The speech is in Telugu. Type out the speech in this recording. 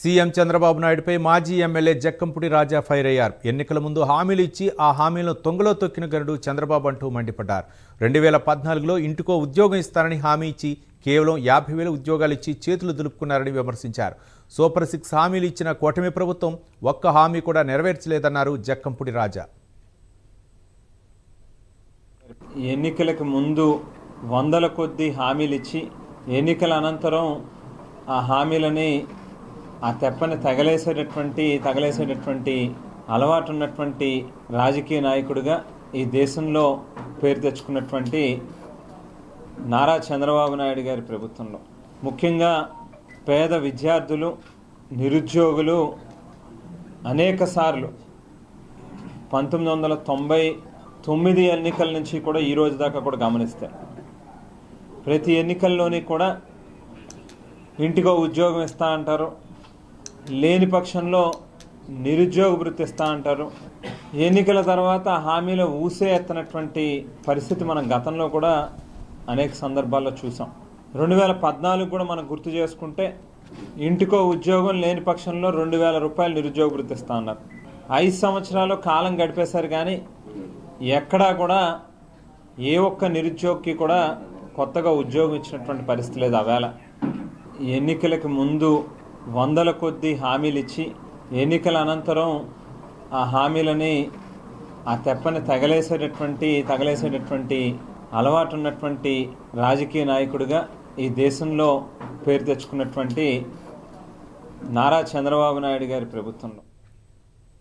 సీఎం చంద్రబాబు నాయుడుపై మాజీ ఎమ్మెల్యే జక్కంపూడి రాజా ఫైర్ అయ్యారు. ఎన్నికల ముందు హామీలు ఇచ్చి ఆ హామీలను తొంగలో తొక్కిన గరుడు చంద్రబాబు అంటూ మండిపడ్డారు. 2014లో ఇంటికో ఉద్యోగం ఇస్తారని హామీ ఇచ్చి కేవలం 50,000 ఉద్యోగాలు ఇచ్చి చేతులు దులుపుకున్నారని విమర్శించారు. సూపర్ 6 హామీలు ఇచ్చిన కూటమి ప్రభుత్వం ఒక్క హామీ కూడా నెరవేర్చలేదన్నారు జక్కంపూడి రాజా. ఎన్నికలకు ముందు వందల కొద్ది హామీలు ఇచ్చి ఎన్నికల అనంతరం ఆ హామీలని ఆ తెప్పని తగలేసేటటువంటి అలవాటు ఉన్నటువంటి రాజకీయ నాయకుడిగా ఈ దేశంలో పేరు తెచ్చుకున్నటువంటి నారా చంద్రబాబు నాయుడు గారి ప్రభుత్వంలో ముఖ్యంగా పేద విద్యార్థులు, నిరుద్యోగులు అనేక సార్లు 1999 ఎన్నికల నుంచి కూడా ఈ రోజు దాకా కూడా గమనిస్తారు. ప్రతి ఎన్నికల్లోని కూడా ఇంటికో ఉద్యోగం ఇస్తా అంటారు, లేని పక్షంలో నిరుద్యోగ వృత్తి ఇస్తా అంటారు. ఎన్నికల తర్వాత హామీలో ఊసే ఎత్తనటువంటి పరిస్థితి మనం గతంలో కూడా అనేక సందర్భాల్లో చూసాం. 2014 కూడా మనం గుర్తు చేసుకుంటే ఇంటికో ఉద్యోగం లేని పక్షంలో 2,000 రూపాయలు నిరుద్యోగ వృత్తి ఇస్తా అన్నారు. 5 సంవత్సరాలు కాలం గడిపేశారు కానీ ఎక్కడా కూడా ఏ ఒక్క నిరుద్యోగికి కూడా కొత్తగా ఉద్యోగం ఇచ్చినటువంటి పరిస్థితి లేదు. ఆవేళ ఎన్నికలకు ముందు వందల కొద్ది హామీలు ఇచ్చి ఎన్నికల అనంతరం ఆ హామీలని ఆ తెప్పని తగలేసేటటువంటి అలవాటు ఉన్నటువంటి రాజకీయ నాయకుడిగా ఈ దేశంలో పేరు తెచ్చుకున్నటువంటి నారా చంద్రబాబు నాయుడు గారి ప్రభుత్వంలో